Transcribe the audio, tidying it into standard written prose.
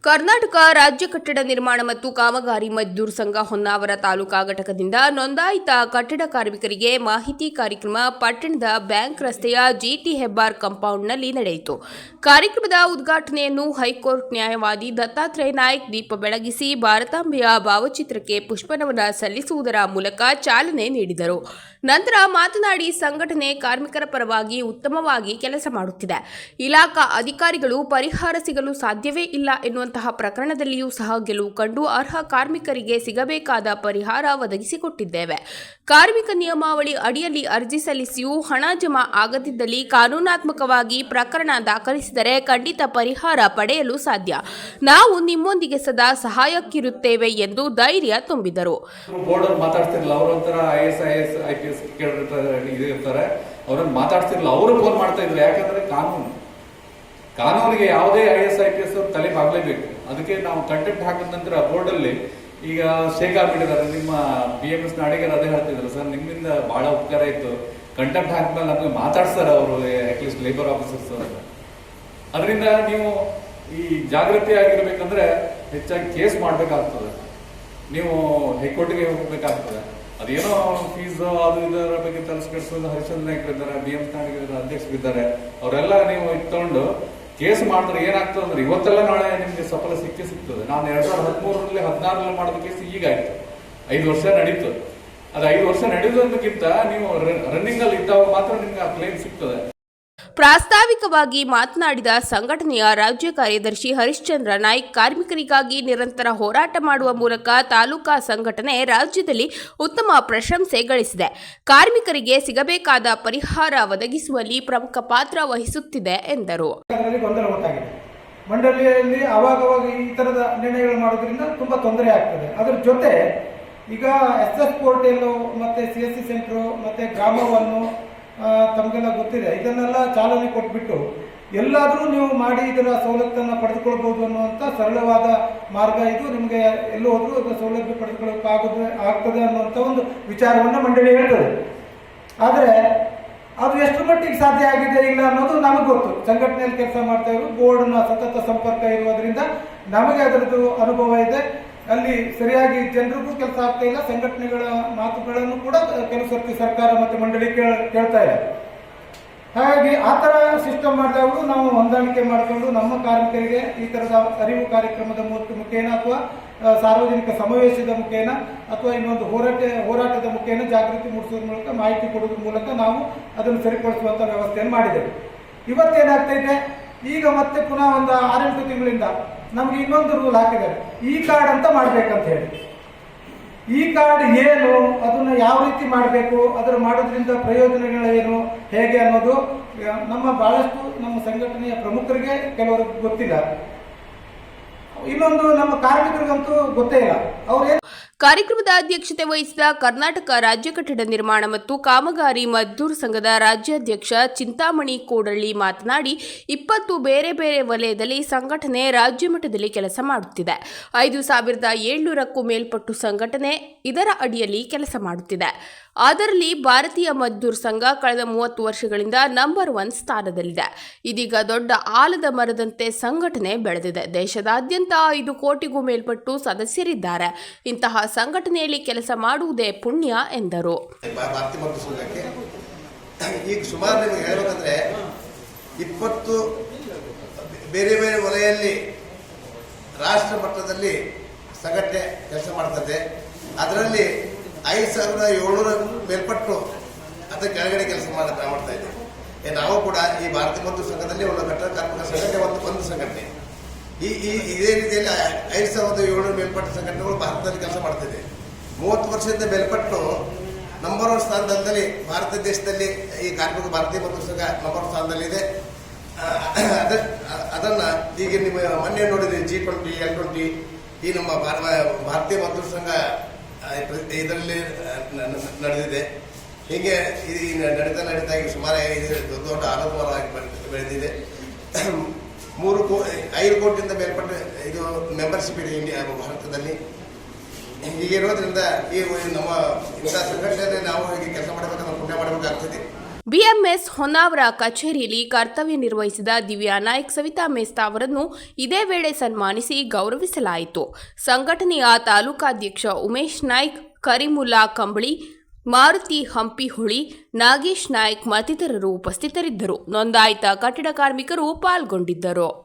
ಕರ್ನಾಟಕ ರಾಜ್ಯ ಕಟ್ಟಡ ನಿರ್ಮಾಣ ಮತ್ತು ಕಾಮಗಾರಿ ಮಜ್ದೂರ್ ಸಂಘ ಹೊನ್ನಾವರ ತಾಲೂಕಾ ಘಟಕದಿಂದ ನೋಂದಾಯಿತ ಕಟ್ಟಡ ಕಾರ್ಮಿಕರಿಗೆ ಮಾಹಿತಿ ಕಾರ್ಯಕ್ರಮ ಪಟ್ಟಣದ ಬ್ಯಾಂಕ್ ರಸ್ತೆಯ ಜಿಟಿ ಹೆಬ್ಬಾರ್ ಕಾಂಪೌಂಡ್ನಲ್ಲಿ ನಡೆಯಿತು. ಕಾರ್ಯಕ್ರಮದ ಉದ್ಘಾಟನೆಯನ್ನು ಹೈಕೋರ್ಟ್ ನ್ಯಾಯವಾದಿ ದತ್ತಾತ್ರೇಯ ನಾಯ್ಕ್ ದೀಪ ಬೆಳಗಿಸಿ ಭಾರತಾಂಬೆಯ ಭಾವಚಿತ್ರಕ್ಕೆ ಪುಷ್ಪನಮನ ಸಲ್ಲಿಸುವುದರ ಮೂಲಕ ಚಾಲನೆ ನೀಡಿದರು. ನಂತರ ಮಾತನಾಡಿ, ಸಂಘಟನೆ ಕಾರ್ಮಿಕರ ಪರವಾಗಿ ಉತ್ತಮವಾಗಿ ಕೆಲಸ ಮಾಡುತ್ತಿದೆ. ಇಲಾಖಾ ಅಧಿಕಾರಿಗಳು ಪರಿಹಾರ ಸಿಗಲು ಸಾಧ್ಯವೇ ಇಲ್ಲ ಎನ್ನುವಂತಹ ಪ್ರಕರಣದಲ್ಲಿಯೂ ಸಹ ಗೆಲುವು ಕಂಡು ಅರ್ಹ ಕಾರ್ಮಿಕರಿಗೆ ಸಿಗಬೇಕಾದ ಪರಿಹಾರ ಒದಗಿಸಿಕೊಟ್ಟಿದ್ದೇವೆ. ಕಾರ್ಮಿಕ ನಿಯಮಾವಳಿ ಅಡಿಯಲ್ಲಿ ಅರ್ಜಿ ಸಲ್ಲಿಸಿಯೂ ಹಣ ಜಮಾ ಆಗದಿದ್ದಲ್ಲಿ ಕಾನೂನಾತ್ಮಕವಾಗಿ ಪ್ರಕರಣ ದಾಖಲಿಸಿದರೆ ಖಂಡಿತ ಪರಿಹಾರ ಪಡೆಯಲು ಸಾಧ್ಯ. ನಾವು ನಿಮ್ಮೊಂದಿಗೆ ಸದಾ ಸಹಾಯಕ್ಕಿರುತ್ತೇವೆ ಎಂದು ಧೈರ್ಯ ತುಂಬಿದರು. ಅವರನ್ನು ಮಾತಾಡ್ತಿರ್ಲಿಲ್ಲ, ಅವರು ಫೋನ್ ಮಾಡ್ತಾ ಇದ್ರು. ಯಾಕಂದ್ರೆ ಕಾನೂನಿಗೆ ಯಾವುದೇ IAS IPS ತಲೆ ಬಾಗ್ಲೇಬೇಕು. ಅದಕ್ಕೆ ನಾವು ಕಂಟೆಂಟ್ ಹಾಕಿದ ನಂತರ ಬೋರ್ಡಲ್ಲಿ ಈಗ ಶೇಕ್ ಆಗ್ಬಿಟ್ಟಿದ್ದಾರೆ. ನಿಮ್ಮ BMS ನಾಡಿಗರು ಅದೇ ಹೇಳ್ತಿದ್ರು, ಸರ್ ನಿಮ್ಮಿಂದ ಬಹಳ ಉಪಕಾರ ಇತ್ತು, ಕಂಟೆಂಟ್ ಹಾಕಿದ್ಮೇಲೆ ನಮಗೆ ಮಾತಾಡ್ತಾರೆ ಅವರು ಅಟ್ಲೀಸ್ಟ್ ಲೇಬರ್ ಆಫೀಸರ್ಸ್ ಅಂತ. ಅದರಿಂದ ನೀವು ಈ ಜಾಗೃತಿ ಆಗಿರ್ಬೇಕಂದ್ರೆ ಹೆಚ್ಚಾಗಿ ಕೇಸ್ ಮಾಡ್ಬೇಕಾಗ್ತದೆ. ನೀವು ಹೈಕೋರ್ಟ್ಗೆ ಹೋಗ್ಬೇಕಾಗ್ತದೆ. ಅದೇನೋ ಫೀಸ್ ಅದು ಇದರ ಬಗ್ಗೆ ತಲಸ್ಕರಿಸೋದು ಹರಿಚಂದ್ರ ನಾಯ್ಕರು ಇದ್ದಾರೆ, BMS ನಾಡಿಗರ ಅಧ್ಯಕ್ಷರಿದ್ದಾರೆ, ಅವರೆಲ್ಲ ನೀವು ಇಟ್ಕೊಂಡು ಕೇಸ್ ಮಾಡಿದ್ರೆ ಏನಾಗ್ತದೆ ಅಂದ್ರೆ ಇವತ್ತೆಲ್ಲ ನಾಳೆ ನಿಮ್ಗೆ ಸಫಲ ಸಿಗ್ತದೆ. ನಾನು 2013ರಲ್ಲಿ 16ರಲ್ಲಿ ಮಾಡಿದ ಕೇಸ್ ಈಗಾಯ್ತು, 5 ವರ್ಷ ನಡೀತು. ಅದು 5 ವರ್ಷ ನಡೆಯೋದಕ್ಕಿಂತ ನೀವು ರನ್ನಿಂಗ್ ಅಲ್ಲಿ ಇದ್ದಾಗ ಮಾತ್ರ ನಿಮ್ಗೆ ಆ ಕ್ಲೇಮ್ ಸಿಗ್ತದೆ. ಪ್ರಾಸ್ತಾವಿಕವಾಗಿ ಮಾತನಾಡಿದ ಸಂಘಟನೆಯ ರಾಜ್ಯ ಕಾರ್ಯದರ್ಶಿ ಹರಿಶ್ಚಂದ್ರ ನಾಯ್ಕ್, ಕಾರ್ಮಿಕರಿಗಾಗಿ ನಿರಂತರ ಹೋರಾಟ ಮಾಡುವ ಮೂಲಕ ತಾಲೂಕಾ ಸಂಘಟನೆ ರಾಜ್ಯದಲ್ಲಿ ಉತ್ತಮ ಪ್ರಶಂಸೆ ಗಳಿಸಿದೆ. ಕಾರ್ಮಿಕರಿಗೆ ಸಿಗಬೇಕಾದ ಪರಿಹಾರ ಒದಗಿಸುವಲ್ಲಿ ಪ್ರಮುಖ ಪಾತ್ರ ವಹಿಸುತ್ತಿದೆ ಎಂದರು. ಮಂಡಳಿಯಲ್ಲಿ ಅವಾಗವಾಗ ಈ ತರದ ನಿರ್ಣಯಗಳು ಮಾಡೋದ್ರಿಂದ ತುಂಬಾ ತೊಂದರೆ ಆಗ್ತದೆ. ಅದರ ಜೊತೆ ಈಗ SS ಪೋರ್ಟಲ್ ಮತ್ತೆ CSC ಸೆಂಟರ್ ಮತ್ತೆ ಗ್ರಾಮವನ್ನು ತಮಗೆಲ್ಲ ಗೊತ್ತಿದೆ, ಇದನ್ನೆಲ್ಲ ಚಾಲನೆ ಕೊಟ್ಬಿಟ್ಟು ಎಲ್ಲಾದರೂ ನೀವು ಮಾಡಿ ಇದರ ಸವಲತ್ತನ್ನು ಪಡೆದುಕೊಳ್ಬಹುದು ಅನ್ನುವಂಥ ಸರಳವಾದ ಮಾರ್ಗ ಇದು. ನಿಮಗೆ ಎಲ್ಲೂ ಹೋದ್ರೂ ಅದರ ಸೌಲಭ್ಯ ಪಡೆದುಕೊಳ್ಳೋಕ್ಕಾಗ್ತದೆ ಅನ್ನುವಂಥ ಒಂದು ವಿಚಾರವನ್ನು ಮಂಡಳಿ ಹೇಳ್ತದೆ. ಆದರೆ ಅದು ಎಷ್ಟು ಮಟ್ಟಿಗೆ ಸಾಧ್ಯ ಆಗಿದೆ ಇಲ್ಲ ಅನ್ನೋದು ನಮಗೆ ಗೊತ್ತು. ಸಂಘಟನೆಯಲ್ಲಿ ಕೆಲಸ ಮಾಡ್ತಾ ಇರೋ ಬೋರ್ಡ್ನ ಸತತ ಸಂಪರ್ಕ ಇರುವುದರಿಂದ ನಮಗೆ ಅದರದ್ದು ಅನುಭವ ಇದೆ. ಅಲ್ಲಿ ಸರಿಯಾಗಿ ಜನರಿಗೂ ಕೆಲಸ ಆಗ್ತಾ ಇಲ್ಲ. ಸಂಘಟನೆಗಳ ಮಾತುಗಳನ್ನು ಕೂಡ ಕೆಲವು ಸರ್ತಿ ಸರ್ಕಾರ ಮತ್ತು ಮಂಡಳಿ ಕೇಳ್ತಾ ಇದೆ. ಹಾಗಾಗಿ ಆ ಥರ ಸಿಸ್ಟಮ್ ಮಾಡಿದವರು ನಾವು ಹೊಂದಾಣಿಕೆ ಮಾಡಿಕೊಂಡು ನಮ್ಮ ಕಾರ್ಮಿಕರಿಗೆ ಈ ಥರದ ಅರಿವು ಕಾರ್ಯಕ್ರಮದ ಮುಖೇನ ಅಥವಾ ಸಾರ್ವಜನಿಕ ಸಮಾವೇಶದ ಮುಖೇನ ಅಥವಾ ಇನ್ನೊಂದು ಹೋರಾಟದ ಮುಖೇನ ಜಾಗೃತಿ ಮೂಡಿಸೋದ್ರ ಮೂಲಕ ಮಾಹಿತಿ ಕೊಡೋದ್ರ ಮೂಲಕ ನಾವು ಅದನ್ನು ಸರಿಪಡಿಸುವಂಥ ವ್ಯವಸ್ಥೆಯನ್ನು ಮಾಡಿದ್ದೇವೆ. ಇವತ್ತೇನಾಗ್ತೈತೆ, ಈಗ ಮತ್ತೆ ಪುನಃ ಒಂದು 6-8 ತಿಂಗಳಿಂದ ನಮ್ಗೆ ಇನ್ನೊಂದು ರೂಲ್ ಹಾಕಿದ್ದಾರೆ, ಈ ಕಾರ್ಡ್ ಅಂತ ಮಾಡ್ಬೇಕಂತ ಹೇಳಿ. ಈ ಕಾರ್ಡ್ ಏನು, ಅದನ್ನ ಯಾವ ರೀತಿ ಮಾಡಬೇಕು, ಅದರ ಮಾಡೋದ್ರಿಂದ ಪ್ರಯೋಜನಗಳೇನು, ಹೇಗೆ ಅನ್ನೋದು ಬಹಳಷ್ಟು ನಮ್ಮ ಸಂಘಟನೆಯ ಪ್ರಮುಖರಿಗೆ ಕೆಲವರಿಗೆ ಗೊತ್ತಿಲ್ಲ. ಇನ್ನೊಂದು ನಮ್ಮ ಕಾರ್ಮಿಕರಿಗಂತೂ ಗೊತ್ತೇ ಇಲ್ಲ. ಅವ್ರೇನು ಕಾರ್ಯಕ್ರಮದ ಅಧ್ಯಕ್ಷತೆ ವಹಿಸಿದ ಕರ್ನಾಟಕ ರಾಜ್ಯ ಕಟ್ಟಡ ನಿರ್ಮಾಣ ಮತ್ತು ಕಾಮಗಾರಿ ಮಜ್ದೂರ್ ಸಂಘದ ರಾಜ್ಯಾಧ್ಯಕ್ಷ ಚಿಂತಾಮಣಿ ಕೋಡಳ್ಳಿ ಮಾತನಾಡಿ, 20 ಬೇರೆ ಬೇರೆ ವಲಯದಲ್ಲಿ ಸಂಘಟನೆ ರಾಜ್ಯ ಮಟ್ಟದಲ್ಲಿ ಕೆಲಸ ಮಾಡುತ್ತಿದೆ. 5,700ಕ್ಕೂ ಮೇಲ್ಪಟ್ಟು ಸಂಘಟನೆ ಇದರ ಅಡಿಯಲ್ಲಿ ಕೆಲಸ ಮಾಡುತ್ತಿದೆ. ಅದರಲ್ಲಿ ಭಾರತೀಯ ಮಜ್ದೂರ್ ಸಂಘ ಕಳೆದ 30 ವರ್ಷಗಳಿಂದ ನಂಬರ್ 1 ಸ್ಥಾನದಲ್ಲಿದೆ. ಇದೀಗ ದೊಡ್ಡ ಆಲದ ಮರದಂತೆ ಸಂಘಟನೆ ಬೆಳೆದಿದೆ. ದೇಶದಾದ್ಯಂತ 5 ಕೋಟಿಗೂ ಮೇಲ್ಪಟ್ಟು ಸದಸ್ಯರಿದ್ದಾರೆ. ಇಂತಹ ಸಂಘಟನೆಯಲ್ಲಿ ಕೆಲಸ ಮಾಡುವುದೇ ಪುಣ್ಯ ಎಂದರು. ಈಗ ಸುಮಾರು ನಿಮಗೆ ಹೇಳಬೇಕಂದ್ರೆ 20 ಬೇರೆ ಬೇರೆ ವಲಯದಲ್ಲಿ ರಾಷ್ಟ್ರ ಮಟ್ಟದಲ್ಲಿ ಸಂಘಟನೆ ಕೆಲಸ ಮಾಡ್ತದೆ. ಅದರಲ್ಲಿ 5,700 ಮೇಲ್ಪಟ್ಟು ಅದರ ಕೆಳಗಡೆ ಕೆಲಸ ಮಾಡ್ತಾ ಇದ್ದೇವೆ. ನಾವು ಕೂಡ ಈ ಭಾರತೀಯ ಮಜ್ದೂರ್ ಸಂಘದಲ್ಲಿ ಒಂದು ಕಟ್ಟಡ ಕಾರ್ಮಿಕ ಸಂಘಟನೆ ಒಂದು ಸಂಘಟನೆ. ಇದೇ ರೀತಿಯಲ್ಲಿ 5,700 ಮೇಲ್ಪಟ್ಟ ಸಂಘಟನೆಗಳು ಭಾರತದಲ್ಲಿ ಕೆಲಸ ಮಾಡ್ತಿದೆ. 30 ವರ್ಷದಿಂದ ಮೇಲ್ಪಟ್ಟು ನಂಬರ್ 1 ಸ್ಥಾನದಲ್ಲಿ ಭಾರತ ದೇಶದಲ್ಲಿ ಈ ಕಾರ್ಮಿಕ ಭಾರತೀಯ ಮಜ್ದೂರ್ ಸಂಘ ನಂಬರ್ 1 ಸ್ಥಾನದಲ್ಲಿದೆ. ಅದನ್ನ ಈಗ ನಿಮ್ಮ ಮೊನ್ನೆ ನೋಡಿದ್ರಿ G20 L20 ಈ ನಮ್ಮ ಭಾರತೀಯ ಮಜ್ದೂರ್ ಸಂಘ ಇದರಲ್ಲಿ ನಡೆದಿದೆ. ಹೀಗೆ ನಡೀತಾ ಈಗ ಸುಮಾರು ದೊಡ್ಡ ಆಲೋಚನವಾಗಿ ಬೆಳೆದಿದೆ. 5 ಕೋಟಿಯಿಂದ ಮೇಲ್ಪಟ್ಟ ಇದು ಮೆಂಬರ್ಶಿಪ್ ಇದೆ ಇಂಡಿಯಾ ಭಾರತದಲ್ಲಿ. ಹೀಗಿರೋದ್ರಿಂದ ಈ ನಮ್ಮ ಇಂಥ ಸಂಘಟನೆ ನಾವು ಹೀಗೆ ಕೆಲಸ ಮಾಡಬೇಕಂದ್ರೆ ಪುಣ್ಯ ಮಾಡಬೇಕಾಗ್ತದೆ. ಬಿಎಂಎಸ್ ಹೊನ್ನಾವರ ಕಚೇರಿಯಲ್ಲಿ ಕರ್ತವ್ಯ ನಿರ್ವಹಿಸಿದ ದಿವ್ಯಾ ನಾಯ್ಕ್, ಸವಿತಾ ಮೆಸ್ತಾ ಅವರನ್ನು ಇದೇ ವೇಳೆ ಸನ್ಮಾನಿಸಿ ಗೌರವಿಸಲಾಯಿತು. ಸಂಘಟನೆಯ ತಾಲೂಕಾಧ್ಯಕ್ಷ ಉಮೇಶ್ ನಾಯ್ಕ್, ಕರಿಮುಲ್ಲಾ ಕಂಬಳಿ, ಮಾರುತಿ ಹಂಪಿಹೊಳಿ, ನಾಗೇಶ್ ನಾಯ್ಕ್ ಮತ್ತಿತರರು ಉಪಸ್ಥಿತರಿದ್ದರು. ನೋಂದಾಯಿತ ಕಟ್ಟಡ ಕಾರ್ಮಿಕರು ಪಾಲ್ಗೊಂಡಿದ್ದರು.